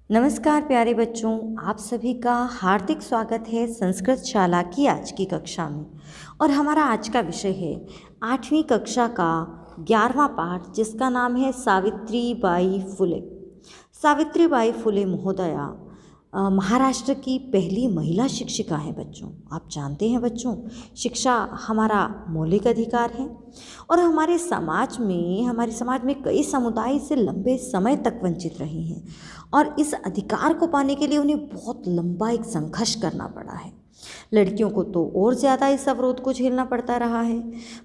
नमस्कार प्यारे बच्चों, आप सभी का हार्दिक स्वागत है संस्कृत शाला की आज की कक्षा में। और हमारा आज का विषय है 8वीं कक्षा का 11वां पाठ, जिसका नाम है सावित्रीबाई फुले। सावित्रीबाई फुले महोदया महाराष्ट्र की पहली महिला शिक्षिका हैं बच्चों। आप जानते हैं बच्चों, शिक्षा हमारा मौलिक अधिकार है और हमारे समाज में कई समुदाय से लंबे समय तक वंचित रही हैं और इस अधिकार को पाने के लिए उन्हें बहुत लंबा एक संघर्ष करना पड़ा है। लड़कियों को तो और ज़्यादा इस अवरोध को झेलना पड़ता रहा है।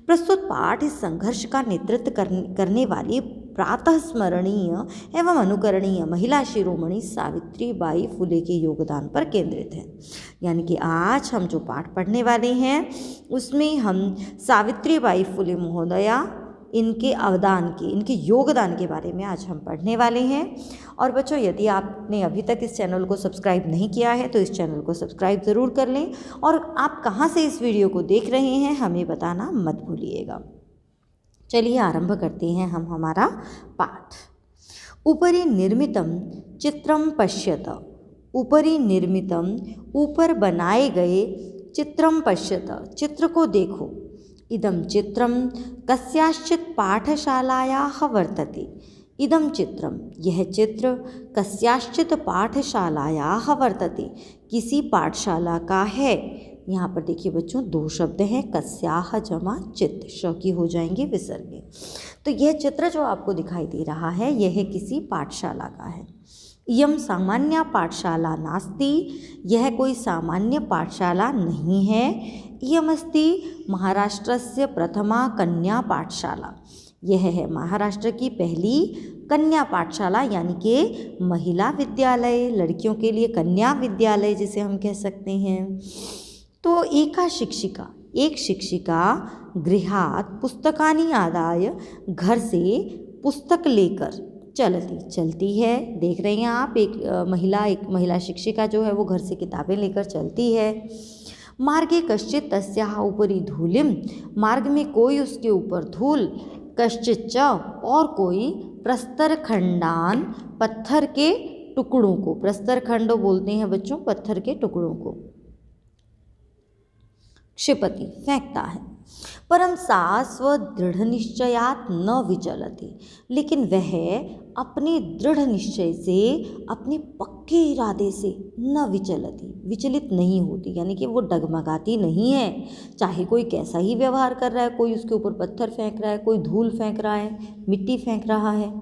प्रस्तुत पाठ इस संघर्ष का नेतृत्व करने वाली प्रातः स्मरणीय एवं अनुकरणीय महिला शिरोमणि सावित्रीबाई फुले के योगदान पर केंद्रित है। यानी कि आज हम जो पाठ पढ़ने वाले हैं उसमें हम सावित्रीबाई फुले महोदया, इनके इनके योगदान के बारे में आज हम पढ़ने वाले हैं। और बच्चों, यदि आपने अभी तक इस चैनल को सब्सक्राइब नहीं किया है तो इस चैनल को सब्सक्राइब ज़रूर कर लें और आप कहाँ से इस वीडियो को देख रहे हैं हमें बताना मत भूलिएगा। चलिए आरंभ करते हैं हम हमारा पाठ। उपरि निर्मितम चित्रम पश्यत। उपरि निर्मितम, ऊपर बनाए गए, चित्रम पश्यत, चित्र को देखो। इदं चित्रम कस्याश्चित् पाठशालायाः वर्तते। इदं चित्रम, यह चित्र कस्याश्चित् पाठशालायाः वर्तते, किसी पाठशाला का है। यहाँ पर देखिए बच्चों, दो शब्द हैं, कस्याः जमा चित्, श की हो जाएंगे विसर्गे। तो यह चित्र जो आपको दिखाई दे रहा है यह किसी पाठशाला का है। इयं सामान्य पाठशाला नास्ति, यह कोई सामान्य पाठशाला नहीं है। इयमस्ति महाराष्ट्रस्य प्रथमा कन्या पाठशाला, यह है महाराष्ट्र की पहली कन्या पाठशाला, यानी कि महिला विद्यालय, लड़कियों के लिए कन्या विद्यालय जिसे हम कह सकते हैं। तो एक शिक्षिका गृहात् पुस्तकानि आदाय, घर से पुस्तक लेकर चलती है। देख रहे हैं आप, एक महिला शिक्षिका जो है वो घर से किताबें लेकर चलती है। मार्गे कश्चित् तस्याः उपरि धूलिम, मार्ग में कोई उसके ऊपर धूल, कश्चित् च, और कोई, प्रस्तर खंडान, पत्थर के टुकड़ों को, प्रस्तर खंड बोलते हैं बच्चों पत्थर के टुकड़ों को, क्षिपति, फेंकता है। परम सा स्वदृढ़ निश्चयात् न विचलति, लेकिन वह अपने दृढ़ निश्चय से, अपने पक्के इरादे से न विचलति, विचलित नहीं होती, यानी कि वो डगमगाती नहीं है। चाहे कोई कैसा ही व्यवहार कर रहा है, कोई उसके ऊपर पत्थर फेंक रहा है, कोई धूल फेंक रहा है, मिट्टी फेंक रहा है।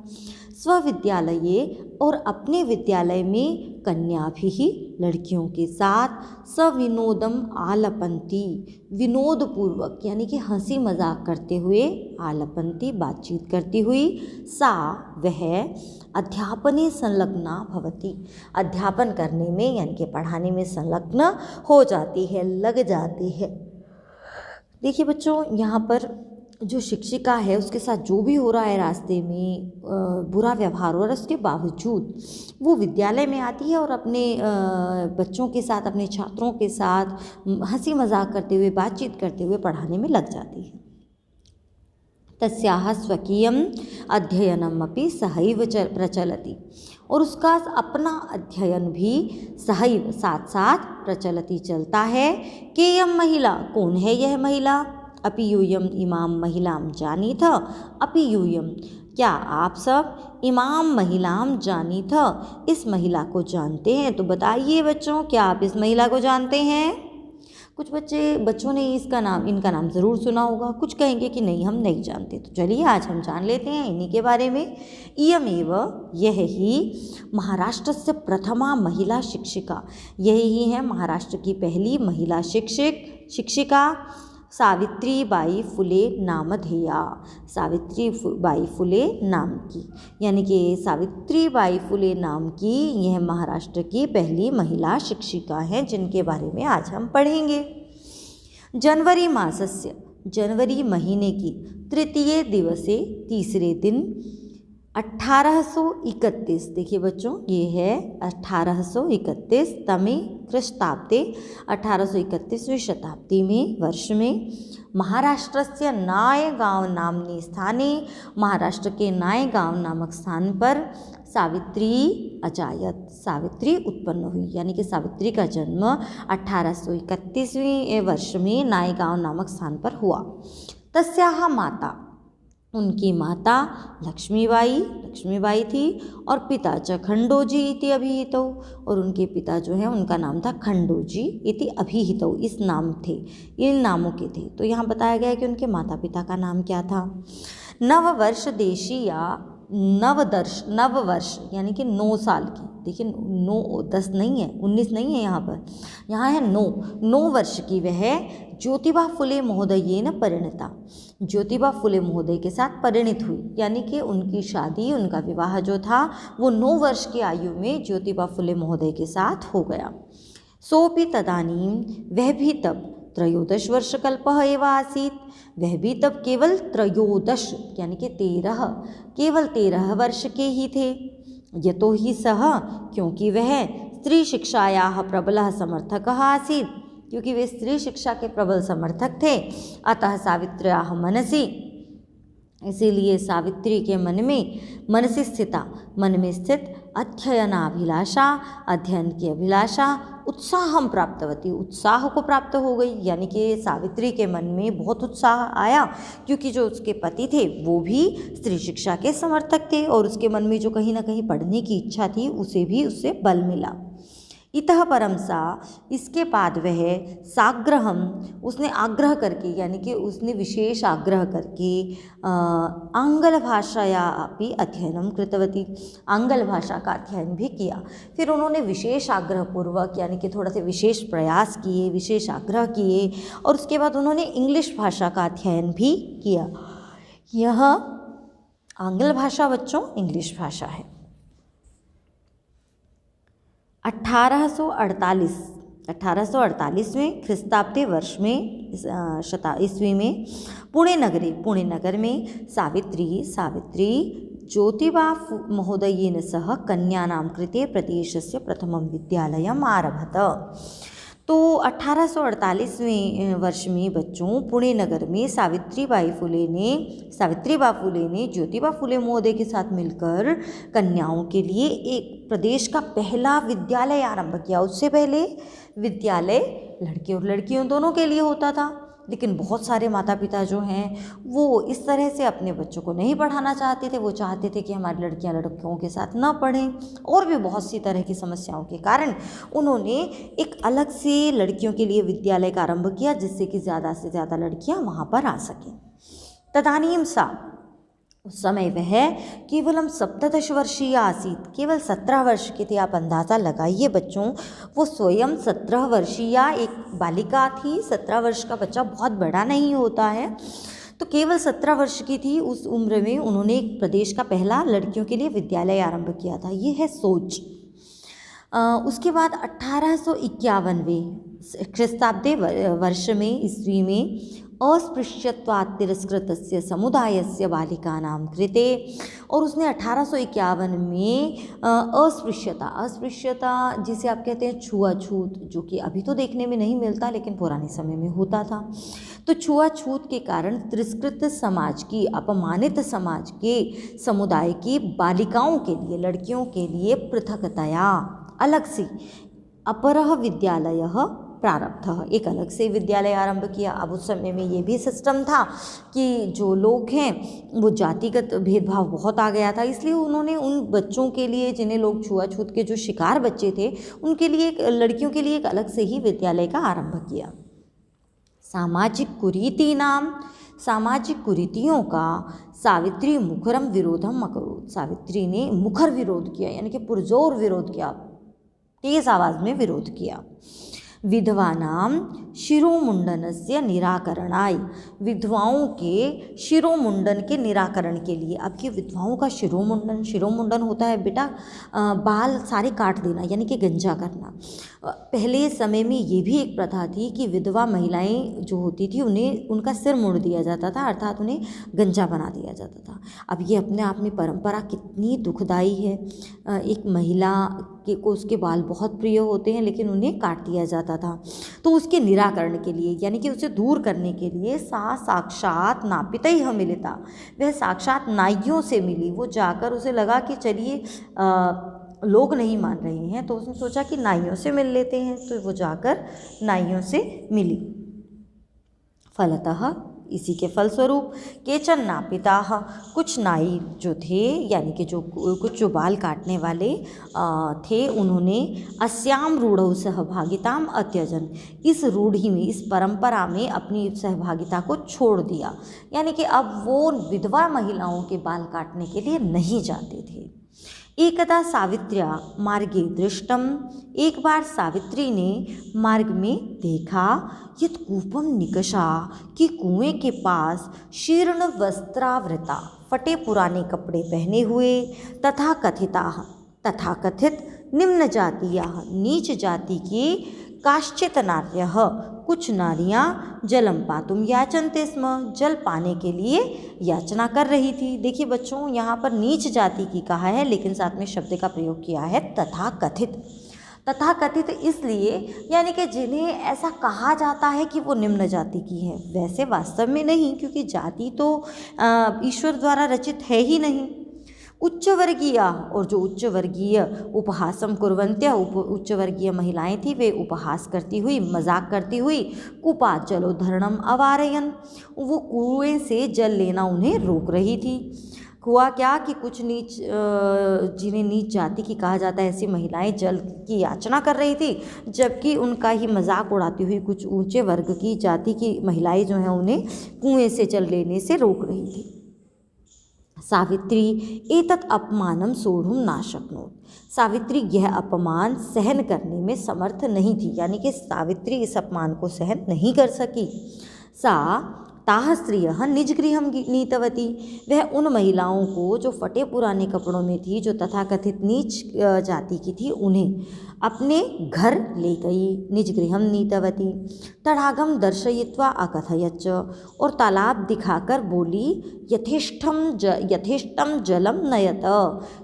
स्वविद्यालये, और अपने विद्यालय में, कन्याभिः, लड़कियों के साथ, सविनोदम आलपंती, विनोदपूर्वक यानी कि हंसी मजाक करते हुए, आलपंती, बातचीत करती हुई, सा, वह, अध्यापने संलग्ना भवति, अध्यापन करने में यानी कि पढ़ाने में संलग्न हो जाती है, लग जाती है। देखिए बच्चों, यहाँ पर जो शिक्षिका है उसके साथ जो भी हो रहा है रास्ते में, बुरा व्यवहार हो रहा है, उसके बावजूद वो विद्यालय में आती है और अपने बच्चों के साथ, अपने छात्रों के साथ हंसी मजाक करते हुए, बातचीत करते हुए पढ़ाने में लग जाती है। तस्याः स्वकीयम् अध्ययनम् अपि सहैव प्रचलति, और उसका अपना अध्ययन भी सहैव, साथ साथ, प्रचलति, चलता है। केयं महिला, कौन है यह महिला? अपि यूयम इमाम महिलाम जानीथ। अपि यूयम, क्या आप सब इमाम महिलाम जानीथ, इस महिला को जानते हैं? तो बताइए बच्चों, क्या आप इस महिला को जानते हैं? कुछ बच्चों ने इनका नाम ज़रूर सुना होगा, कुछ कहेंगे कि नहीं, हम नहीं जानते। तो चलिए आज हम जान लेते हैं इन्हीं के बारे में। इयमेव, यह ही, महाराष्ट्र से प्रथमा महिला शिक्षिका, यही है महाराष्ट्र की पहली महिला शिक्षिका, सावित्रीबाई फुले नामधेया, सावित्रीबाई फुले नाम की, यानी कि सावित्रीबाई फुले नाम की यह महाराष्ट्र की पहली महिला शिक्षिका हैं, जिनके बारे में आज हम पढ़ेंगे। जनवरी मासस्य, जनवरी महीने की, तृतीय दिवसे, तीसरे दिन, 1831, देखिए बच्चों ये है 1831 तमे ख्रीष्टाब्दे, 1831वीं शताब्दी में वर्ष में महाराष्ट्रस्य नायगांव नामनी स्थाने, महाराष्ट्र के नायगांव नामक स्थान पर सावित्री अजायत, सावित्री उत्पन्न हुई, यानी कि सावित्री का जन्म 1831वीं वर्ष में नायगांव नामक स्थान पर हुआ। तस्याः माता, उनकी माता लक्ष्मीबाई थी, और पिता च खंडोजी इति अभिहितौ, और उनके पिता जो है उनका नाम था खंडोजी इति अभिहितौ, इस नाम थे, इन नामों के थे। तो यहाँ बताया गया है कि उनके माता पिता का नाम क्या था। नववर्ष देशीया, नववर्ष यानी कि 9 साल की, देखिए 9 10 नहीं है, 19 नहीं है, यहाँ है 9 वर्ष की वह ज्योतिबा फुले महोदयेन परिणता, ज्योतिबा फुले महोदय के साथ परिणित हुई, यानी कि उनकी शादी, उनका विवाह जो था वो 9 वर्ष की आयु में ज्योतिबा फुले महोदय के साथ हो गया। सोपि तदानीं, वह भी तब 13 वर्षकल्पः एव आसीत्, वह भी तब केवल 13 यानी कि 13, केवल 13 वर्ष के ही थे। यतो ही सः, क्योंकि वह स्त्री शिक्षायाः प्रबलः समर्थकः आसीत्, क्योंकि वे स्त्री शिक्षा के प्रबल समर्थक थे। अतः सावित्र्याः मनसि, इसीलिए सावित्री के मन में स्थित अध्ययनाभिलाषा, अध्ययन की अभिलाषा, उत्साहम प्राप्तवती, उत्साह को प्राप्त हो गई, यानी कि सावित्री के मन में बहुत उत्साह आया, क्योंकि जो उसके पति थे वो भी स्त्री शिक्षा के समर्थक थे, और उसके मन में जो कहीं ना कहीं पढ़ने की इच्छा थी उसे भी उससे बल मिला। इतः परम सा, इसके बाद वह साग्रहम, उसने आग्रह करके, यानी कि उसने विशेष आग्रह करके आंग्ल भाषाया अपि अध्ययनम कृतवती, आंग्ल भाषा का अध्ययन भी किया। फिर उन्होंने विशेष आग्रह पूर्वक, यानी कि थोड़ा से विशेष प्रयास किए, विशेष आग्रह किए, और उसके बाद उन्होंने इंग्लिश भाषा का अध्ययन भी किया। यह आंग्ल भाषा बच्चों इंग्लिश भाषा है। 1848 में ख्रीस्ताब्दी वर्ष में ईस्वी में पुणे नगर में सावित्री ज्योतिबा महोदयेन सह कन्यानां कृते प्रदेशस्य प्रथमं विद्यालयम् आरभत। तो 1848वें वर्ष में बच्चों पुणे नगर में सावित्रीबाई फुले ने ज्योतिबा फुले महोदय के साथ मिलकर कन्याओं के लिए एक प्रदेश का पहला विद्यालय आरंभ किया। उससे पहले विद्यालय लड़के और लड़कियों दोनों के लिए होता था, लेकिन बहुत सारे माता पिता जो हैं वो इस तरह से अपने बच्चों को नहीं पढ़ाना चाहते थे। वो चाहते थे कि हमारी लड़कियां लड़कों के साथ ना पढ़ें, और भी बहुत सी तरह की समस्याओं के कारण उन्होंने एक अलग से लड़कियों के लिए विद्यालय का आरंभ किया, जिससे कि ज़्यादा से ज़्यादा लड़कियां वहाँ पर आ सकें। तदानीम सा, उस समय वह केवलम 17 वर्षीय आसीत, केवल 17 वर्ष की थी। आप अंदाज़ा लगाइए बच्चों, वो स्वयं 17 वर्षीय एक बालिका थी। 17 वर्ष का बच्चा बहुत बड़ा नहीं होता है, तो केवल 17 वर्ष की थी। उस उम्र में उन्होंने एक प्रदेश का पहला लड़कियों के लिए विद्यालय आरंभ किया था। ये है सोच। उसके बाद 1851वें ख्रीस्ताब्दी वर्ष में ईस्वी में अस्पृश्यत्वात् तिरस्कृतस्य समुदायस्य बालिकानां कृते, और उसने 1851 में अस्पृश्यता जिसे आप कहते हैं छुआछूत, जो कि अभी तो देखने में नहीं मिलता लेकिन पुराने समय में होता था, तो छुआछूत के कारण तिरस्कृत समाज की, अपमानित समाज के समुदाय की बालिकाओं के लिए, लड़कियों के लिए पृथकतया अलग से अपरः विद्यालयः प्रारब्धः, एक अलग से विद्यालय आरंभ किया। अब उस समय में ये भी सिस्टम था कि जो लोग हैं वो जातिगत भेदभाव बहुत आ गया था, इसलिए उन्होंने उन बच्चों के लिए जिन्हें लोग छुआछूत के जो शिकार बच्चे थे उनके लिए, लड़कियों के लिए एक अलग से ही विद्यालय का आरंभ किया। सामाजिक कुरीतियों का सावित्री मुखरम विरोधम अकरोत्, सावित्री ने मुखर विरोध किया, यानी कि पुरजोर विरोध किया, तेज आवाज़ में विरोध किया। विधवानां शिरोमुंडनस्य निराकरणाय, विधवाओं के शिरोमुंडन के निराकरण के लिए। अब ये विधवाओं का शिरोमुंडन होता है बेटा बाल सारे काट देना, यानी कि गंजा करना। पहले समय में ये भी एक प्रथा थी कि विधवा महिलाएं जो होती थी उन्हें उनका सिर मोड़ दिया जाता था, अर्थात उन्हें गंजा बना दिया जाता था। अब ये अपने आप में परंपरा कितनी दुखदाई है। एक महिला को उसके बाल बहुत प्रिय होते हैं लेकिन उन्हें काट दिया जाता था। तो उसके निराकरण के लिए, यानी कि उसे दूर करने के लिए साक्षात नापितैः मिलिता, वह साक्षात नाइयों से मिली। वो जाकर उसे लगा कि चलिए लोग नहीं मान रहे हैं, तो उसने सोचा कि नाइयों से मिल लेते हैं। तो वो जाकर नाइयों से मिली। फलतः इसी के फलस्वरूप केचन नापिताः, कुछ नाई जो थे यानी कि जो बाल काटने वाले थे, उन्होंने अस्याम रूढ़ौ सहभागिताम अत्यजन, इस रूढ़ी में, इस परंपरा में अपनी सहभागिता को छोड़ दिया। यानी कि अब वो विधवा महिलाओं के बाल काटने के लिए नहीं जाते थे। एकदा सावित्र्या मार्गे दृष्टम, एक बार सावित्री ने मार्ग में देखा, यत् कूपम निकषा, कि कुएं के पास शीर्ण वस्त्रावृता, फटे पुराने कपड़े पहने हुए, तथाकथित निम्न जातीयाः, नीच जाति के काश्चित नार्यः, कुछ नारियां जलम पातुम याचन्ते स्म, जल पाने के लिए याचना कर रही थी। देखिए बच्चों, यहाँ पर नीच जाति की कहा है लेकिन साथ में शब्द का प्रयोग किया है तथाकथित। तथाकथित इसलिए यानी कि जिन्हें ऐसा कहा जाता है कि वो निम्न जाति की है, वैसे वास्तव में नहीं, क्योंकि जाति तो ईश्वर द्वारा रचित है ही नहीं। उच्च वर्गीय, और जो उच्च वर्गीय उपहासम कुर्वन्त्य, उच्च वर्गीय महिलाएं थी, वे उपहास करती हुई, मजाक करती हुई, कूपात् जलोद्धरणम अवारयन्, वो कुएं से जल लेना उन्हें रोक रही थी। हुआ क्या कि कुछ नीच जिन्हें नीच जाति की कहा जाता है, ऐसी महिलाएं जल की याचना कर रही थी, जबकि उनका ही मजाक उड़ाती हुई कुछ ऊंचे वर्ग की जाति की महिलाएं जो हैं उन्हें कुएं से जल लेने से रोक रही थी। सावित्री एतत् अपमानम सोढ़ुम ना शक्नोत, सावित्री यह अपमान सहन करने में समर्थ नहीं थी, यानी कि सावित्री इस अपमान को सहन नहीं कर सकी। सा ताः स्त्रियः निज गृहं नीतवती, वह उन महिलाओं को जो फटे पुराने कपड़ों में थी, जो तथाकथित नीच जाति की थी, उन्हें अपने घर ले गई। निज गृहं नीतवती। तडागम दर्शयित्वा अकथयच्च, और तालाब दिखाकर बोली, यथेष्टम जलम नयत,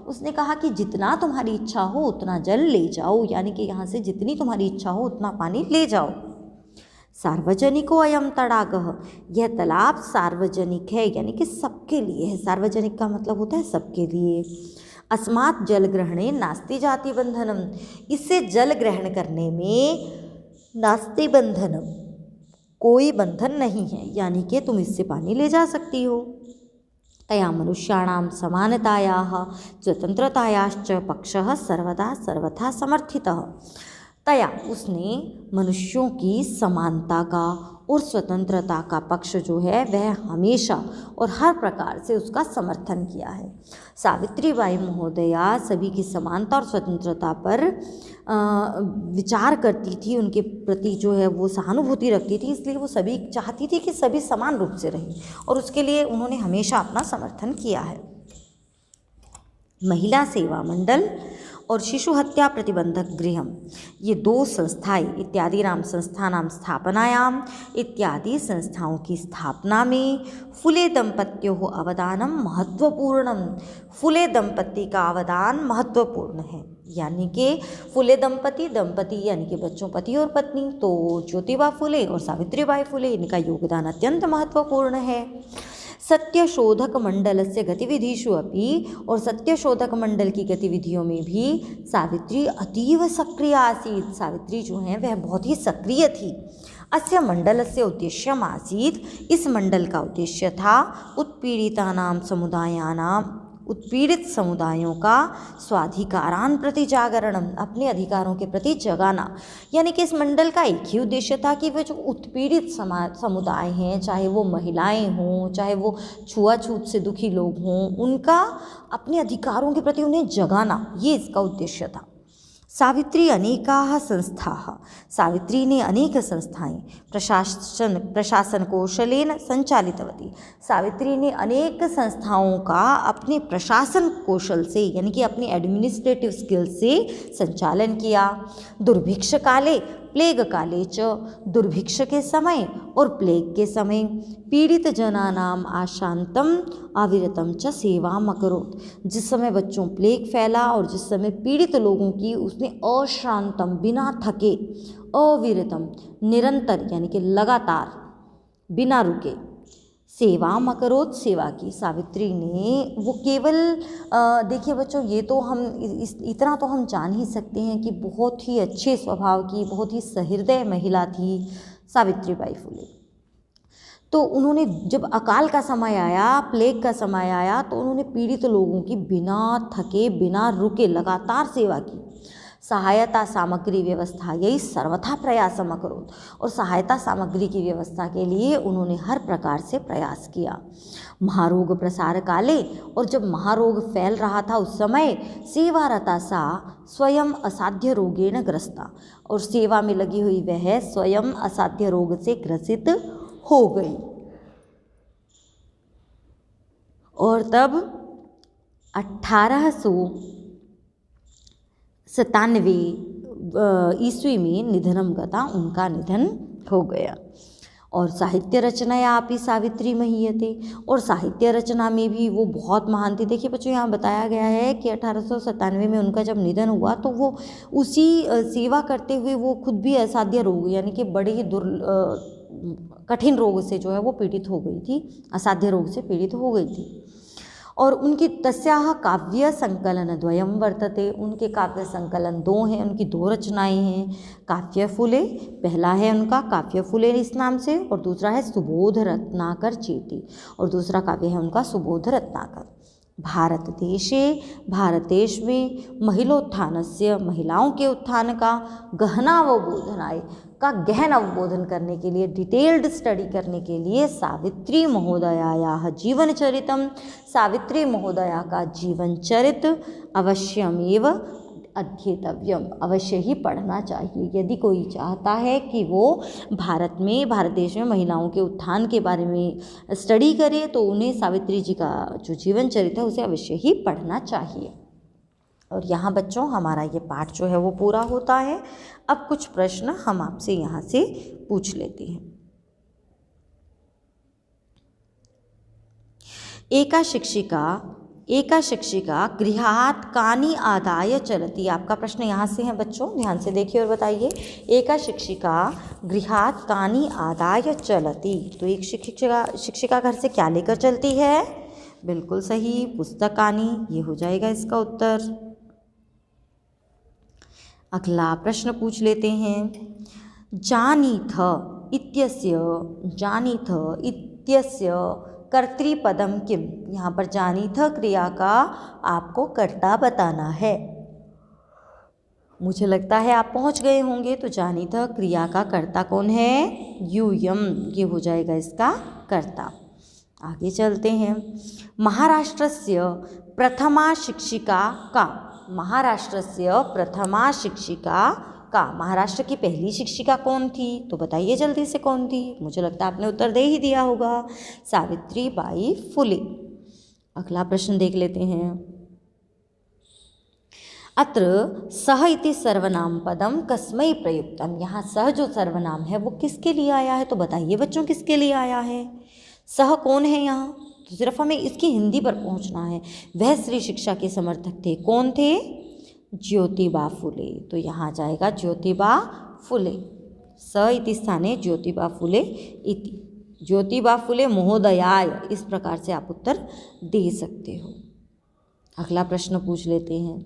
उसने कहा कि जितना तुम्हारी इच्छा हो उतना जल ले जाओ, यानी कि यहाँ से जितनी तुम्हारी इच्छा हो उतना पानी ले जाओ। सार्वजनिको अयम तडागः, यह तालाब सार्वजनिक है, यानी कि सबके लिए है। सार्वजनिक का मतलब होता है सबके लिए। अस्मात् जल ग्रहणे नास्ति जाति बंधनम, इससे जल ग्रहण करने में नास्ति बंधनम, कोई बंधन नहीं है, यानी कि तुम इससे पानी ले जा सकती हो। तया मनुष्याणां समानतायाः स्वतंत्रतायाश्च पक्षः सर्वदा सर्वथा समर्थितः, तया उसने मनुष्यों की समानता का और स्वतंत्रता का पक्ष जो है वह हमेशा और हर प्रकार से उसका समर्थन किया है। सावित्रीबाई महोदया सभी की समानता और स्वतंत्रता पर विचार करती थी, उनके प्रति जो है वो सहानुभूति रखती थी, इसलिए वो सभी चाहती थी कि सभी समान रूप से रहें, और उसके लिए उन्होंने हमेशा अपना समर्थन किया है। महिला सेवा मंडल और शिशु हत्या प्रतिबंधक गृहम, ये दो संस्थाएं इत्यादि नाम संस्थानां स्थापनायाम, इत्यादि संस्थाओं की स्थापना में फुले दंपत्यों अवदानम महत्वपूर्णम, फुले दंपति का अवदान महत्वपूर्ण है। यानी कि फुले दंपति यानी कि बच्चों पति और पत्नी, तो ज्योतिबा फुले और सावित्रीबाई फुले, इनका योगदान अत्यंत महत्वपूर्ण है। सत्यशोधक मंडल से गतिविधिषु अपि, और सत्यशोधक मंडल की गतिविधियों में भी सावित्री अतीव सक्रिय आसीत्, सावित्री जो हैं वह बहुत ही सक्रिय थी। अस्य मंडलस्य उद्देश्यम् आसीत्, इस मंडल का उद्देश्य था उत्पीड़ितानां समुदायानां, उत्पीड़ित समुदायों का स्वाधिकारान प्रति जागरणम, अपने अधिकारों के प्रति जगाना। यानी कि इस मंडल का एक ही उद्देश्य था कि वे जो उत्पीड़ित समुदाय हैं, चाहे वो महिलाएं हों, चाहे वो छुआछूत से दुखी लोग हों, उनका अपने अधिकारों के प्रति उन्हें जगाना, ये इसका उद्देश्य था। सावित्री अनेकाः संस्थाः, सावित्री ने अनेक संस्थाएं प्रशासन कौशलेन संचालितवती। सावित्री ने अनेक संस्थाओं का अपने प्रशासन कौशल से यानी कि अपनी एडमिनिस्ट्रेटिव स्किल से संचालन किया। दुर्भिक्ष काले प्लेग काले च, दुर्भिक्ष के समय और प्लेग के समय पीड़ित जनानाम आशांतम अविरतम च सेवाम अकरोत्। जिस समय बच्चों प्लेग फैला और जिस समय पीड़ित लोगों की उसने अशांतम बिना थके, अविरतम निरंतर यानी कि लगातार बिना रुके सेवाम अकरोत् सेवा की। सावित्री ने वो केवल देखिए बच्चों, ये तो हम इतना तो हम जान ही सकते हैं कि बहुत ही अच्छे स्वभाव की, बहुत ही सहृदय महिला थी सावित्रीबाई फुले। तो उन्होंने जब अकाल का समय आया, प्लेग का समय आया, तो उन्होंने पीड़ित लोगों की बिना थके बिना रुके लगातार सेवा की। सहायता सामग्री व्यवस्था यही सर्वथा प्रयासम अकरोत्, और सहायता सामग्री की व्यवस्था के लिए उन्होंने हर प्रकार से प्रयास किया। महारोग प्रसार काले, और जब महारोग फैल रहा था उस समय सेवारता सा स्वयं असाध्य रोगेण ग्रस्ता, और सेवा में लगी हुई वह स्वयं असाध्य रोग से ग्रसित हो गई। और तब 1897 ईस्वी में निधनम गता, उनका निधन हो गया। और साहित्य रचनाएं आपी सावित्री महीयते, और साहित्य रचना में भी वो बहुत महान थी। देखिए बच्चों, यहाँ बताया गया है कि 1897 में उनका जब निधन हुआ तो वो उसी सेवा करते हुए वो खुद भी असाध्य रोग यानी कि बड़े ही कठिन रोग से जो है वो पीड़ित हो गई थी, असाध्य रोग से पीड़ित हो गई थी। और उनकी तस्याः काव्य संकलन द्वयम वर्तते, उनके काव्य संकलन दो हैं, उनकी दो रचनाएं हैं। काव्य फुले पहला है उनका काव्य फुले इस नाम से, और दूसरा है सुबोध रत्नाकर चेती, और दूसरा काव्य है उनका सुबोध रत्नाकर। भारत देश में महिलोत्थानस्य, महिलाओं के उत्थान का गहना अवबोधनाय का गहन अवबोधन करने के लिए, डिटेल्ड स्टडी करने के लिए सावित्री महोदयायाः जीवनचरितम, सावित्री महोदया का जीवन चरित्र अवश्यमेव अध्येतव्यम, अवश्य ही पढ़ना चाहिए। यदि कोई चाहता है कि वो भारत देश में महिलाओं के उत्थान के बारे में स्टडी करे तो उन्हें सावित्री जी का जो जीवन चरित्र है उसे अवश्य ही पढ़ना चाहिए। और यहाँ बच्चों हमारा ये पाठ जो है वो पूरा होता है। अब कुछ प्रश्न हम आपसे यहाँ से पूछ लेते हैं। एका शिक्षिका गृहात् कानि आदाय चलती, आपका प्रश्न यहाँ से है बच्चों, ध्यान से देखिए और बताइए। एका शिक्षिका गृहात् कानि आदाय चलती, तो एक शिक्षिका घर से क्या लेकर चलती है? बिल्कुल सही, पुस्तकानि, ये हो जाएगा इसका उत्तर। अगला प्रश्न पूछ लेते हैं। जानीथ इत्यस्य कर्तृपदम किम, यहाँ पर जानीथ क्रिया का आपको कर्ता बताना है। मुझे लगता है आप पहुँच गए होंगे। तो जानीथ क्रिया का कर्ता कौन है? यूयम, ये हो जाएगा इसका कर्ता। आगे चलते हैं। महाराष्ट्रस्य प्रथमा शिक्षिका का, महाराष्ट्रस्य प्रथमा शिक्षिका का, महाराष्ट्र की पहली शिक्षिका कौन थी? तो बताइए जल्दी से कौन थी? मुझे लगता है आपने उत्तर दे ही दिया होगा, सावित्रीबाई फुले। अगला प्रश्न देख लेते हैं। अत्र सह इति सर्वनाम पदम कस्मै प्रयुक्तम, यहाँ सह जो सर्वनाम है वो किसके लिए आया है? तो बताइए बच्चों किसके लिए आया है? सह कौन है यहाँ? तो सिर्फ हमें इसकी हिंदी पर पहुँचना है। वह स्त्री शिक्षा के समर्थक थे, कौन थे? ज्योतिबा फुले। तो यहाँ जाएगा ज्योतिबा फुले, स इति स्थाने ज्योतिबा फुले इति, ज्योतिबा फुले महोदयाय, इस प्रकार से आप उत्तर दे सकते हो। अगला प्रश्न पूछ लेते हैं।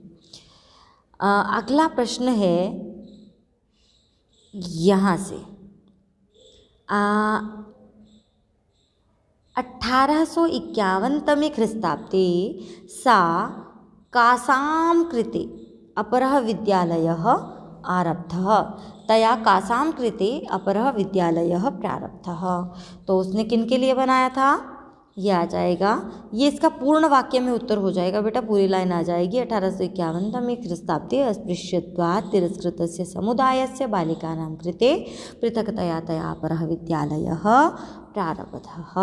अगला प्रश्न है यहाँ से 1851 ख्रीस्ताब्दे सा कासां कृते अपरः विद्यालयः आरब्धः, तया कासां कृते अपरः विद्यालयः प्रारब्धः। तो उसने किन के लिए बनाया था? ये आ जाएगा, ये इसका पूर्ण वाक्य में उत्तर हो जाएगा बेटा, पूरी लाइन आ जाएगी। 1851 ख्रीस्ताब्दे अस्पृश्यत्वात् तिरस्कृतस्य समुदायस्य बालिकानां कृते पृथक्तया तया अपरः विद्यालयः प्रारब्धः।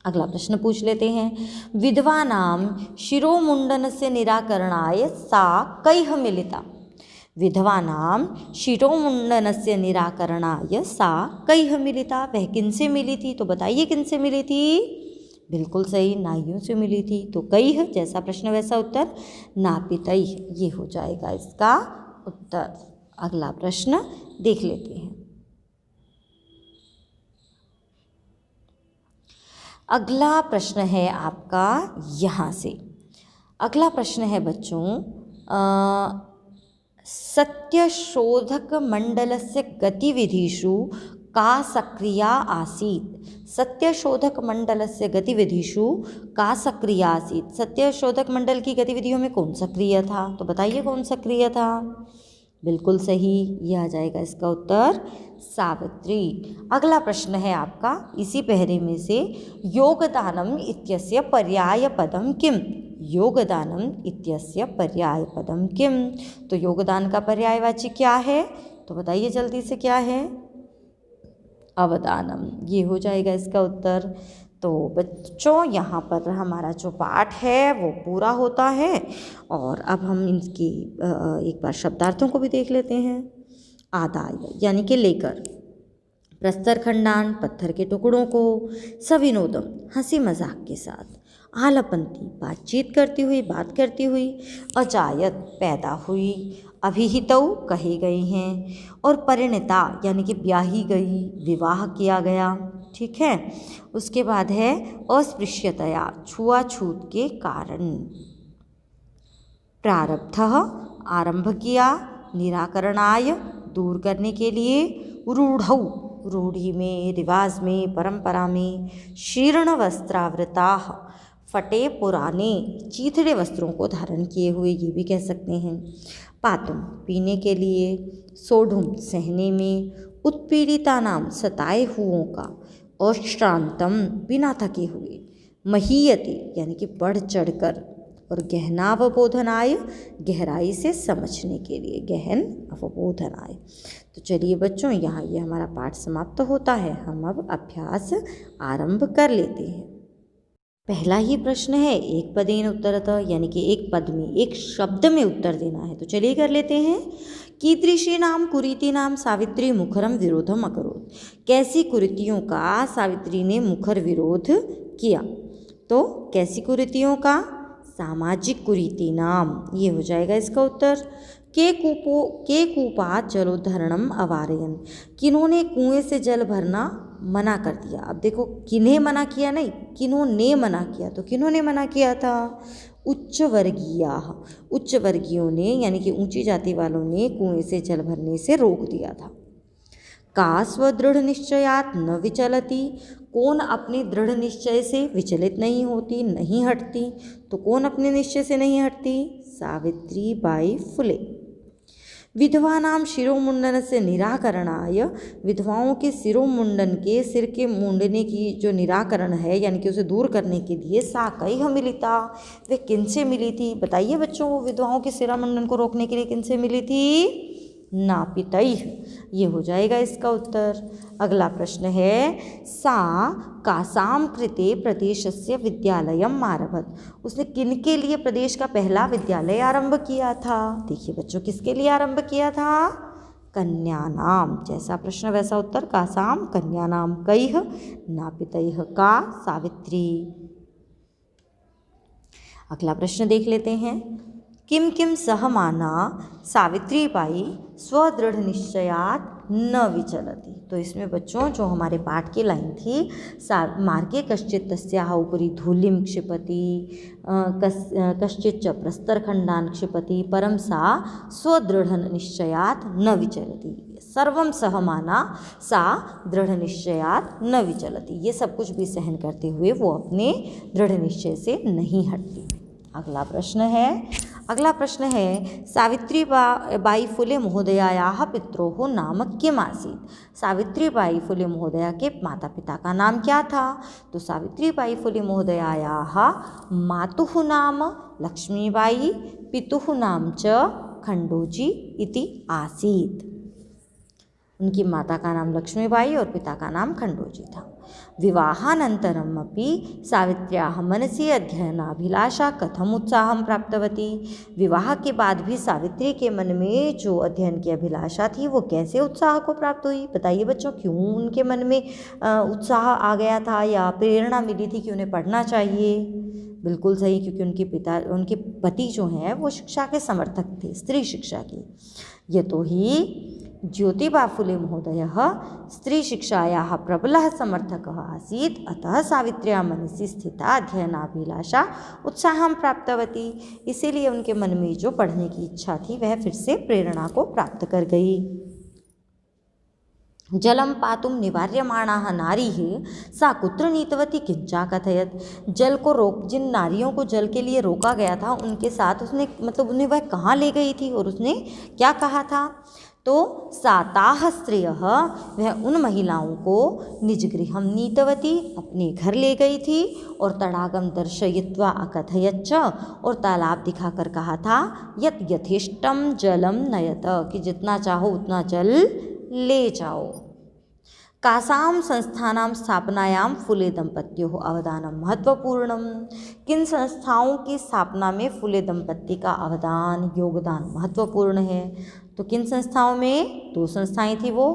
अगला प्रश्न पूछ लेते हैं। विधवानां शिरोमुण्डनस्य निराकरणाय सा कैः मिलिता। विधवानां शिरोमुण्डनस्य निराकरणाय सा कैः मिलिता, वह किनसे मिली थी, तो बताइए किनसे मिली थी। बिल्कुल सही, नाइयों से मिली थी। तो कैः, जैसा प्रश्न वैसा उत्तर, नापितैः, ये हो जाएगा इसका उत्तर। अगला प्रश्न देख लेते हैं। अगला प्रश्न है आपका यहाँ से। अगला प्रश्न है बच्चों, सत्यशोधकमण्डलस्य गतिविधिषु का सक्रिया आसीत्। सत्यशोधकमण्डलस्य गतिविधिषु का सक्रिया आसीत्। सत्यशोधकमण्डल की गतिविधियों में कौन सक्रिय था, तो बताइए कौन सक्रिय था। बिल्कुल सही, यह आ जाएगा इसका उत्तर सावित्री। अगला प्रश्न है आपका इसी पहरे में से, योगदानम इत्यस्य पर्यायपदम किम। योगदानम इत्यस्य पर्यायपदम किम, तो योगदान का पर्यायवाची क्या है, तो बताइए जल्दी से क्या है। अवदानम, ये हो जाएगा इसका उत्तर। तो बच्चों यहाँ पर हमारा जो पाठ है वो पूरा होता है, और अब हम इनकी एक बार शब्दार्थों को भी देख लेते हैं। आदाय यानी कि लेकर, प्रस्तर खंडान पत्थर के टुकड़ों को, सविनोदम हंसी मजाक के साथ, आलापंती बातचीत करती हुई, बात करती हुई, अजायत पैदा हुई, अभिहितौ कही गई हैं, और परिणीता यानी कि ब्याही गई, विवाह किया गया। ठीक है, उसके बाद है अस्पृश्यतया छुआछूत के कारण, प्रारब्धः आरंभ किया, निराकरणाय दूर करने के लिए, रूढ़ौ रूढ़ी में, रिवाज में, परंपरा में, शीर्ण वस्त्रावृताः फटे पुराने चीथड़े वस्त्रों को धारण किए हुए, ये भी कह सकते हैं। पातुम पीने के लिए, सोढ़ुम सहने में, उत्पीड़िता नाम सताए हुओं का, अश्रांतम बिना थके हुए, महीयति यानी कि बढ़ चढ़कर, और गहनावबोधनाय गहराई से समझने के लिए, गहन अवबोधनाय। तो चलिए बच्चों, यहाँ ये हमारा पाठ समाप्त होता है। हम अब अभ्यास आरंभ कर लेते हैं। पहला ही प्रश्न है, एक पदेन उत्तरतः, यानी कि एक पद में, एक शब्द में उत्तर देना है। तो चलिए कर लेते हैं। कीदृशीनां कुरीतीनां सावित्री मुखरम विरोधम अकरोत्। कैसी कुरीतियों का सावित्री ने मुखर विरोध किया। तो कैसी कुरीतियों का, सामाजिक कुरीतीनां, ये हो जाएगा इसका उत्तर। के कूपात जलोद्धरणम अवारयन। किन्होंने कुएं से जल भरना मना कर दिया। अब देखो, किन्हें मना किया नहीं, किन्होंने मना किया। तो किन्होंने मना किया था, उच्च वर्गीया, उच्च वर्गीयों ने यानी कि ऊंची जाति वालों ने कुएं से जल भरने से रोक दिया था। का स्वदृढ़ निश्चयात न विचलती। कौन अपने दृढ़ निश्चय से विचलित नहीं होती, नहीं हटती। तो कौन अपने निश्चय से नहीं हटती, सावित्री बाई फुले। विधवानां शिरोमुंडन से निराकरणाय। विधवाओं के शिरोमुंडन के, सिर के मुंडने की जो निराकरण है यानी कि उसे दूर करने के लिए, सा कैः मिलिता, वे किनसे मिली थी। बताइए बच्चों, वो विधवाओं के शिरोमुंडन को रोकने के लिए किनसे मिली थी, नापितैः, ये हो जाएगा इसका उत्तर। अगला प्रश्न है, सा कासां कृते प्रदेशस्य विद्यालयम् आरभत। उसने किनके लिए प्रदेश का पहला विद्यालय आरंभ किया था। देखिए बच्चों, किसके लिए आरंभ किया था, कन्यानाम। जैसा प्रश्न वैसा उत्तर, कासां कन्यानाम, कैः नापितैः, का सावित्री। अगला प्रश्न देख लेते हैं। किम किम सहमाना सावित्रीबाई स्वदृढ़ निश्चयात न विचलति। तो इसमें बच्चों जो हमारे पाठ की लाइन थी, मार्गे कश्चित् तस्याः उपरि धूलिं क्षिपति, कश्चित् च प्रस्तरखण्डान् क्षिपति, परं सा स्वदृढ़ निश्चयात न विचलति। सर्वं सहमाना सा दृढ़ निश्चयात न विचलति। ये सब कुछ भी सहन करते हुए वो अपने दृढ़ निश्चय से नहीं हटती। अगला प्रश्न है, अगला प्रश्न है सावित्रीबाई फुले महोदयायाः पित्रोः नाम किम् आसीत्। सावित्रीबाई फुले महोदया के माता पिता का नाम क्या था। तो सावित्रीबाई फुले महोदयायाः मातुः नाम लक्ष्मीबाई, पितुः नाम च खण्डोजी इति आसीत्। उनकी माता का नाम लक्ष्मीबाई और पिता का नाम खण्डोजी था। विवाहानन्तरम् अपि सावित्र्याः मनसि अध्ययनाभिलाषा कथम उत्साहं प्राप्तवती। विवाह के बाद भी सावित्री के मन में जो अध्ययन की अभिलाषा थी वो कैसे उत्साह को प्राप्त हुई। बताइए बच्चों, क्यों उनके मन में उत्साह आ गया था या प्रेरणा मिली थी कि उन्हें पढ़ना चाहिए। बिल्कुल सही, क्योंकि उनके पति जो हैं वो शिक्षा के समर्थक थे, स्त्री शिक्षा की। यतो हि ज्योतिबा फुले महोदयः स्त्रीशिक्षायाः प्रबलः समर्थकः आसीत्, अतः सावित्र्याः मनसि स्थिता अध्ययनाभिलाषा उत्साहं प्राप्तवती। इसीलिए उनके मन में जो पढ़ने की इच्छा थी वह फिर से प्रेरणा को प्राप्त कर गई। जलं पातुं निवार्यमाणाः नारीः सा कुत्र नीतवती किंचा कथयत। जल को जिन नारियों को जल के लिए रोका गया था उनके साथ उसने उन्हें वह कहाँ ले गई थी और उसने क्या कहा था। तो साताः स्त्रियः, वह उन महिलाओं को निजगृहं नीतवती, अपने घर ले गई थी। और तडागम दर्शयित्वा अकथयच्च, और तालाब दिखाकर कहा था यत् यथेष्टं जलम नयत, कि जितना चाहो उतना जल ले जाओ। कासां संस्थानां स्थापनायां फुले दंपत्योः अवदानं महत्वपूर्णम। किन संस्थाओं की स्थापना में फुले दंपत्ति का योगदान महत्वपूर्ण है। तो किन संस्थाओं में, 2 संस्थाएं थी वो,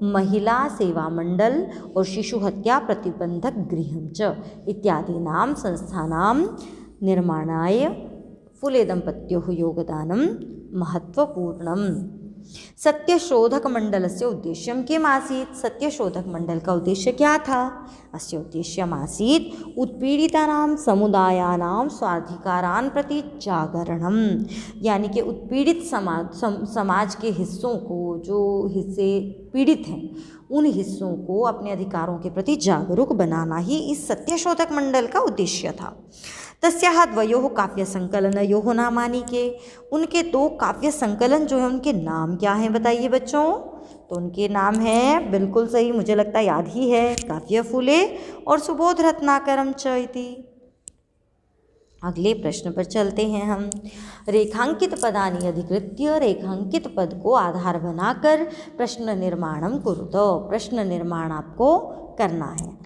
महिला सेवा मंडल और शिशु हत्या प्रतिबंधक गृहं च इत्यादीनां संस्थानां निर्माणाय फुले दंपत्योः योगदानं महत्वपूर्णम। सत्यशोधक मंडलस्य उद्देश्यं किम् आसीत्। सत्यशोधक मंडल का उद्देश्य क्या था। अस्य उद्देश्यम् आसीत् उत्पीड़ितानां समुदायानां स्वाधिकारान् प्रति जागरणम, यानी कि उत्पीड़ित समाज के हिस्सों को, जो हिस्से पीड़ित हैं उन हिस्सों को अपने अधिकारों के प्रति जागरूक बनाना ही इस सत्यशोधक मंडल का उद्देश्य था। तस्याः द्वयोः काव्य संकलनयोः नामानि के, उनके 2 काव्य संकलन जो है उनके नाम क्या हैं बताइए बच्चों। तो उनके नाम हैं, बिल्कुल सही, मुझे लगता है याद ही है, काव्य फुले और सुबोध रत्नाकरम च इति। अगले प्रश्न पर चलते हैं हम। रेखांकित पदानि अधिकृत्य, रेखांकित पद को आधार बनाकर प्रश्न निर्माणम कुरुत। प्रश्न निर्माण आपको करना है।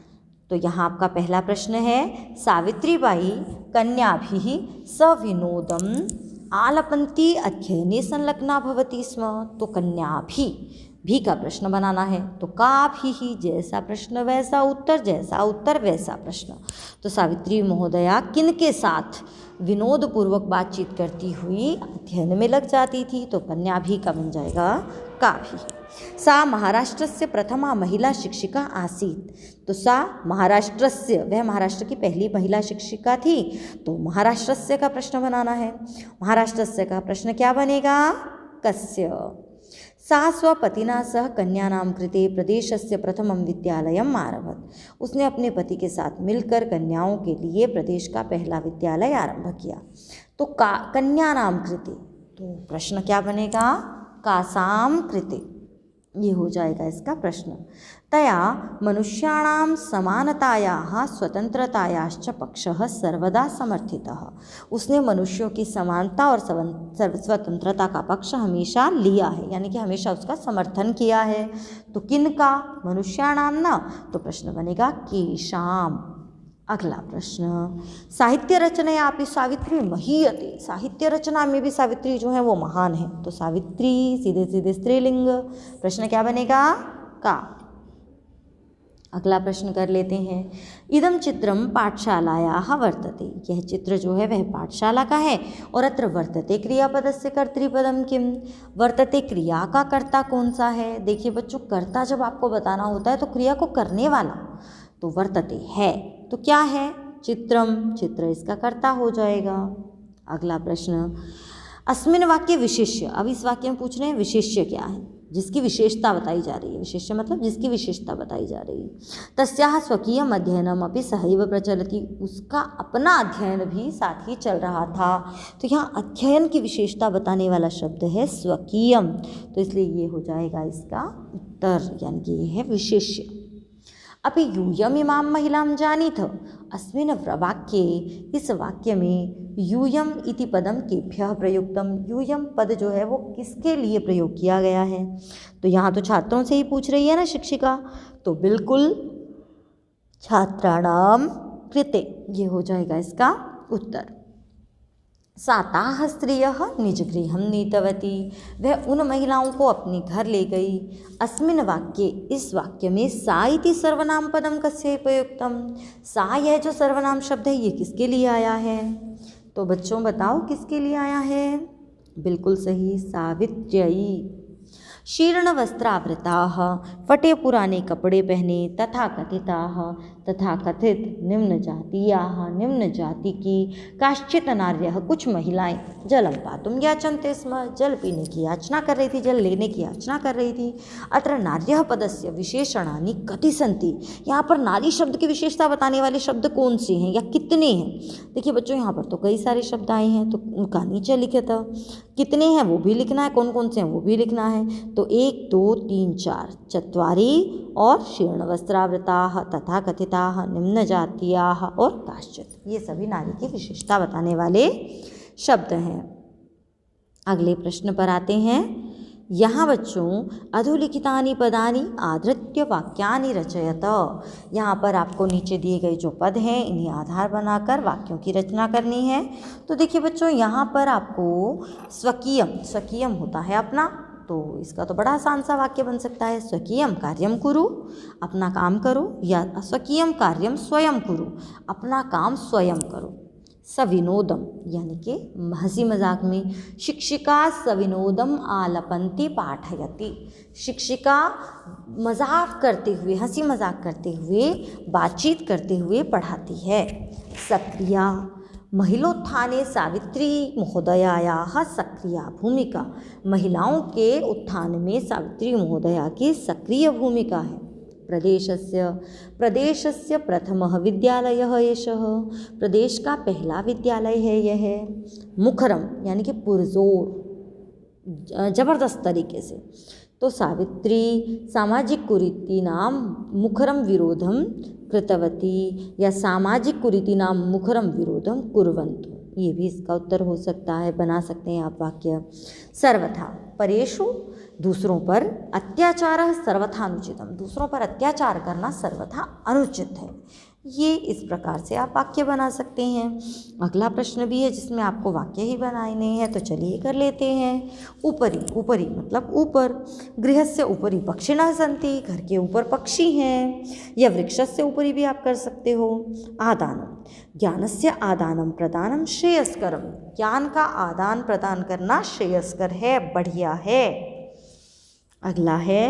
तो यहाँ आपका पहला प्रश्न है, सावित्रीबाई कन्याभिः सविनोदम आलपन्ती अध्ययने संलग्ना भवति स्म। तो कन्याभि का प्रश्न बनाना है। तो काभि, जैसा प्रश्न वैसा उत्तर, जैसा उत्तर वैसा प्रश्न। तो सावित्री महोदया किन के साथ विनोदपूर्वक बातचीत करती हुई अध्ययन में लग जाती थी। तो कन्याभि का बन जाएगा काभि। सा महाराष्ट्रस्य प्रथमा महिला शिक्षिका आसीत्। तो सा महाराष्ट्रस्य, वह महाराष्ट्र की पहली महिला शिक्षिका थी। तो महाराष्ट्रस्य का प्रश्न बनाना है। महाराष्ट्रस्य का प्रश्न क्या बनेगा, कस्य। सा स्वपतिना सह कन्यानां कृते प्रदेशस्य प्रथमं विद्यालयम् आरभत। उसने अपने पति के साथ मिलकर कन्याओं के लिए प्रदेश का पहला विद्यालय आरंभ किया। तो कन्यानां कृते, तो प्रश्न क्या बनेगा, कासां कृते, ये हो जाएगा इसका प्रश्न। तया मनुष्याणां समानतायाः स्वतंत्रतायाश्च पक्षः सर्वदा समर्थितः। उसने मनुष्यों की समानता और स्वतंत्रता का पक्ष हमेशा लिया है, यानी कि हमेशा उसका समर्थन किया है। तो किनका, मनुष्याणां ना, तो प्रश्न बनेगा केषाम्। अगला प्रश्न, साहित्य रचनया अपि सावित्री महीयते। साहित्य रचना में भी सावित्री जो है वो महान है। तो सावित्री सीधे सीधे स्त्रीलिंग, प्रश्न क्या बनेगा, का। अगला प्रश्न कर लेते हैं। इदं चित्रम पाठशालायाः वर्तते। यह चित्र जो है वह पाठशाला का है। और अत्र वर्तते क्रियापदस्य कर्तृपदम किम। वर्तते क्रिया का कर्ता कौन सा है। देखिए बच्चों, कर्ता जब आपको बताना होता है तो क्रिया को करने वाला, तो वर्तते है, तो क्या है, चित्रम, चित्र इसका कर्ता हो जाएगा। अगला प्रश्न, अस्मिन् वाक्य विशेष्य। अब इस वाक्य में पूछ रहे हैं विशेष्य क्या है। जिसकी विशेषता बताई जा रही है, विशेष्य मतलब जिसकी विशेषता बताई जा रही है। तस्याः स्वकीयम अध्ययनम अपि सहैव प्रचलति, उसका अपना अध्ययन भी साथ ही चल रहा था। तो यहाँ अध्ययन की विशेषता बताने वाला शब्द है स्वकीयम, तो इसलिए ये हो जाएगा इसका उत्तर, यानी कि ये है विशेष्य। अपि यूयम इमां महिलां जानीथ, अस्मिन् वाक्ये, इस वाक्य में यूयम इति पदम केभ्यः प्रयुक्तम, यूयम पद जो है वो किसके लिए प्रयोग किया गया है। तो यहाँ तो छात्रों से ही पूछ रही है ना शिक्षिका, तो बिल्कुल छात्राणाम कृते, ये हो जाएगा इसका उत्तर। सा ताः स्त्रियः निजगृहं नीतवती, वह उन महिलाओं को अपने घर ले गई। अस्मिन् वाक्ये, इस वाक्य में सा इति सर्वनाम पदम कस्य प्रयुक्तम, सा यह जो सर्वनाम शब्द है ये किसके लिए आया है। तो बच्चों बताओ किसके लिए आया है। बिल्कुल सही, सावित्र्ययी। शीर्ण वस्त्रावृताः, फटे पुराने कपड़े पहने, तथा कथिताः, तथा कथित, निम्न जातीयाः, निम्न जाति की, काश्चित् नार्यः, कुछ महिलाएं, जलं पातुं याचन्ते स्म, जल पीने की याचना कर रही थी, जल लेने की याचना कर रही थी। अत्र नार्यः पदस्य विशेषणानि कति सन्ति, यहाँ पर नारी शब्द की विशेषता बताने वाले शब्द कौन से हैं या कितने हैं। देखिए बच्चों यहाँ पर तो कई सारे शब्द आए हैं, तो उनका नीचे लिखे था, कितने हैं वो भी लिखना है, कौन कौन से हैं वो भी लिखना है। तो 1 2 3 4 चत्वारि और शीर्ण वस्त्रावृताः, तथा कथिताः, निम्न जातीयाः और काश्चित्, ये सभी नारी की विशेषता बताने वाले शब्द हैं। अगले प्रश्न पर आते हैं। यहाँ बच्चों अधोलिखितानि पदानि आधृत्य वाक्यानि रचयत, यहाँ पर आपको नीचे दिए गए जो पद हैं इन्हें आधार बनाकर वाक्यों की रचना करनी है। तो देखिए बच्चों यहाँ पर आपको स्वकीयम, स्वकीयम होता है अपना, तो इसका तो बड़ा आसान सा वाक्य बन सकता है, स्वकीयम कार्यम कुरु, अपना काम करो, या स्वकीयम कार्यम स्वयं कुरु, अपना काम स्वयं करो। सविनोदम यानी कि हंसी मजाक में, शिक्षिका सविनोदम आलपंती पाठयति, शिक्षिका मजाक करते हुए, हंसी मजाक करते हुए, बातचीत करते हुए पढ़ाती है। सक्रिया, महिलोत्थाने सावित्री महोदयायाः सक्रिया भूमिका, महिलाओं के उत्थान में सावित्री महोदया की सक्रिय भूमिका है। प्रदेशस्य प्रथमः विद्यालयः एषः, प्रदेश का पहला विद्यालय है यह। मुखरम यानी कि पुरजोर, जबरदस्त तरीके से। तो सावित्री सामाजिक कुरीतीनां मुखरम विरोधम कृतवती, या सामाजिक कुरीतीनां मुखरम विरोधम कुर्वन्तु, ये भी इसका उत्तर हो सकता है, बना सकते हैं आप वाक्य। सर्वथा परेषु, दूसरों पर, अत्याचारः सर्वथा अनुचितम, दूसरों पर अत्याचार करना सर्वथा अनुचित है। ये इस प्रकार से आप वाक्य बना सकते हैं। अगला प्रश्न भी है जिसमें आपको वाक्य ही बनाने हैं, तो चलिए कर लेते हैं। ऊपरी, ऊपरी मतलब ऊपर, गृहस्य उपरि पक्षिणः सन्ति, घर के ऊपर पक्षी हैं, या वृक्षस्य ऊपरी भी आप कर सकते हो। आदानम, ज्ञानस्य आदानम प्रदानम श्रेयस्करम, ज्ञान का आदान प्रदान करना श्रेयस्कर है, बढ़िया है। अगला है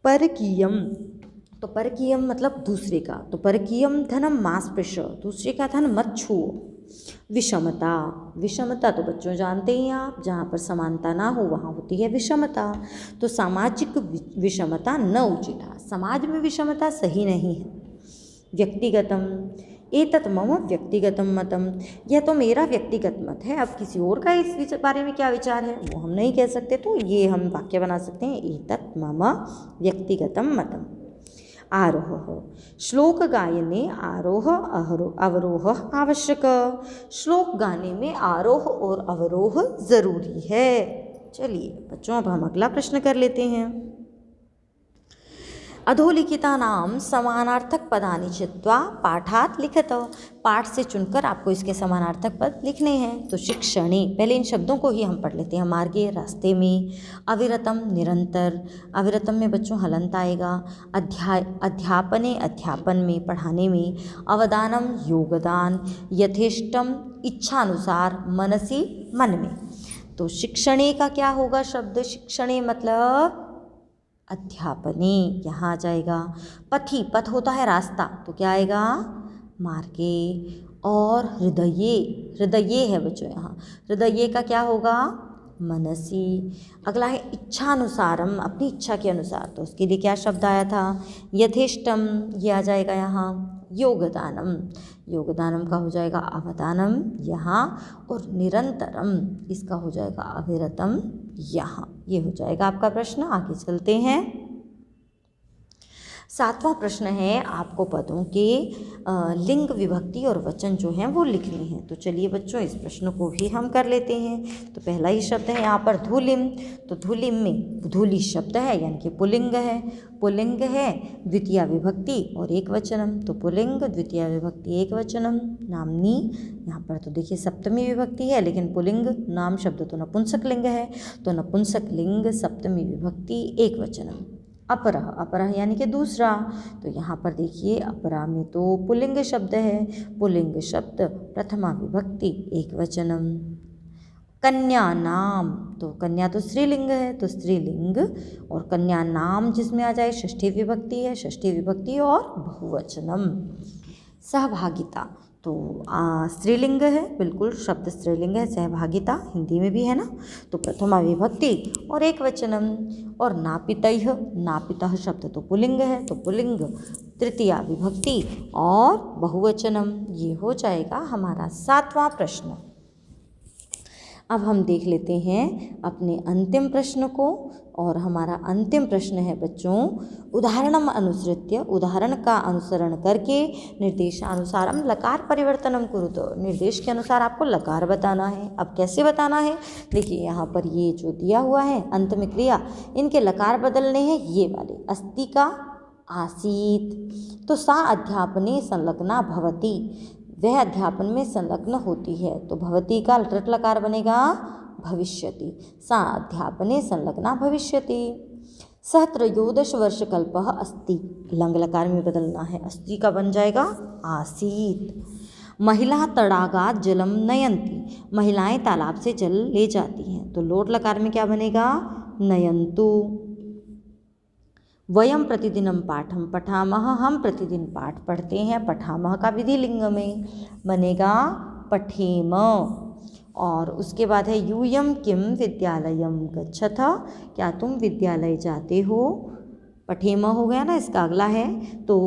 परकीयम, तो परकीयम मतलब दूसरे का, तो परकीयम धनम मा स्पृश, दूसरे का धन मत छुओ। विषमता, विषमता तो बच्चों जानते ही आप, जहाँ पर समानता ना हो वहाँ होती है विषमता। तो सामाजिक विषमता न उचिता, समाज में विषमता सही नहीं है। व्यक्तिगतम, एतत् मम व्यक्तिगतम मतम, यह तो मेरा व्यक्तिगत मत है, अब किसी और का इस बारे में क्या विचार है वो हम नहीं कह सकते, तो ये हम वाक्य बना सकते हैं, एतत् मम व्यक्तिगतम मतम। आरोह, श्लोक गायने आरोह अवरोह आवश्यक, श्लोक गाने में आरोह और अवरोह ज़रूरी है। चलिए बच्चों अब हम अगला प्रश्न कर लेते हैं। अधोलिखितानां समानार्थक पदानि चित्वा पाठात् लिखत, पाठ से चुनकर आपको इसके समानार्थक पद लिखने हैं। तो शिक्षणे, पहले इन शब्दों को ही हम पढ़ लेते हैं। मार्गे, रास्ते में। अविरतम, निरंतर, अविरतम में बच्चों हलंत आएगा। अध्यापने, अध्यापन में, पढ़ाने में। अवदानम, योगदान। यथेष्टम, इच्छानुसार, मनसी, मन में। तो शिक्षणे का क्या होगा शब्द, शिक्षणे मतलब अध्यापने, यहाँ आ जाएगा। पथि, पथ होता है रास्ता, तो क्या आएगा मार्गे। और हृदये, हृदये है बच्चों यहाँ, हृदये का क्या होगा, मनसी। अगला है इच्छानुसारम, अपनी इच्छा के अनुसार, तो उसके लिए क्या शब्द आया था, यथेष्टम, ये आ जाएगा यहाँ। योगदानम, योगदानम का हो जाएगा अवदानम यहाँ, और निरंतरम इसका हो जाएगा अविरतम यहाँ। ये हो जाएगा आपका प्रश्न। आगे चलते हैं। 7वां प्रश्न है, आपको पदों के लिंग विभक्ति और वचन जो हैं वो लिखने हैं। तो चलिए बच्चों इस प्रश्न को भी हम कर लेते हैं। तो पहला ही शब्द है यहाँ पर धूलिम, तो धूलिम में धूलि शब्द है यानी कि पुल्लिंग है, पुल्लिंग है, द्वितीया विभक्ति और एक वचनम, तो पुल्लिंग द्वितीया विभक्ति एक वचनम। नामनी, यहाँ पर तो देखिए सप्तमी विभक्ति है, लेकिन पुल्लिंग नाम शब्द तो नपुंसक लिंग है, तो नपुंसक लिंग सप्तमी विभक्ति एक वचनम। अपरः, अपरः यानी कि दूसरा, तो यहाँ पर देखिए अपरा में तो पुल्लिंग शब्द है, पुल्लिंग शब्द प्रथमा विभक्ति एक वचनम। कन्या नाम, तो कन्या तो स्त्रीलिंग है, तो स्त्रीलिंग, और कन्या नाम जिसमें आ जाए षष्ठी विभक्ति है, षष्ठी विभक्ति और बहुवचनम। सहभागिता, तो स्त्रीलिंग है, बिल्कुल शब्द स्त्रीलिंग है, सहभागिता हिंदी में भी है ना, तो प्रथमा विभक्ति और एक वचनम। और नापितः, नापितः शब्द तो पुल्लिंग है, तो पुल्लिंग तृतीया विभक्ति और बहुवचनम। ये हो जाएगा हमारा 7वां प्रश्न। अब हम देख लेते हैं अपने अंतिम प्रश्न को, और हमारा अंतिम प्रश्न है बच्चों, उदाहरणम अनुसृत्य, उदाहरण का अनुसरण करके निर्देशानुसारम लकार परिवर्तनम कुरुतो, निर्देश के अनुसार आपको लकार बताना है। अब कैसे बताना है, देखिए यहाँ पर ये जो दिया हुआ है अंत में क्रिया, इनके लकार बदलने हैं ये वाले, अस्ति का आसीत, तो सा अध्यापने संलग्ना भवति, वह अध्यापन में संलग्न होती है, तो भवती का लृट लकार बनेगा भविष्यति, सा अध्यापने संलग्ना भविष्यति। सह त्रयोदश वर्ष कल्पः अस्ति, लंग लकार में बदलना है, अस्ति का बन जाएगा आसीत। महिला तड़ागात जलम नयंती, महिलाएं तालाब से जल ले जाती हैं, तो लोट लकार में क्या बनेगा, नयंतु। वयम प्रतिदिनम पाठम पठामः, हम प्रतिदिन पाठ पढ़ते हैं, पठामः का विधिलिंग में बनेगा पठेम। और उसके बाद है यूयम किम विद्यालयम गच्छथ, क्या तुम विद्यालय जाते हो, पठेम हो गया ना, इसका अगला है तो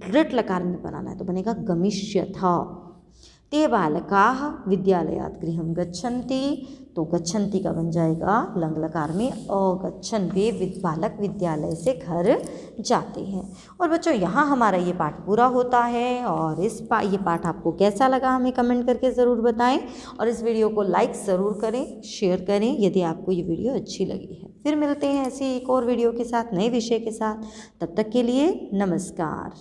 लृट लकार में बनाना है, तो बनेगा गमिष्यथ। ते बालकाः विद्यालयात् गृहं गच्छन्ति, तो गच्छन्ति का बन जाएगा लंग लकार में अगच्छन्, वे बालक विद्यालय से घर जाते हैं। और बच्चों यहाँ हमारा ये पाठ पूरा होता है, और ये पाठ आपको कैसा लगा हमें कमेंट करके ज़रूर बताएं, और इस वीडियो को लाइक ज़रूर करें, शेयर करें यदि आपको ये वीडियो अच्छी लगी है। फिर मिलते हैं ऐसी एक और वीडियो के साथ, नए विषय के साथ, तब तक के लिए नमस्कार।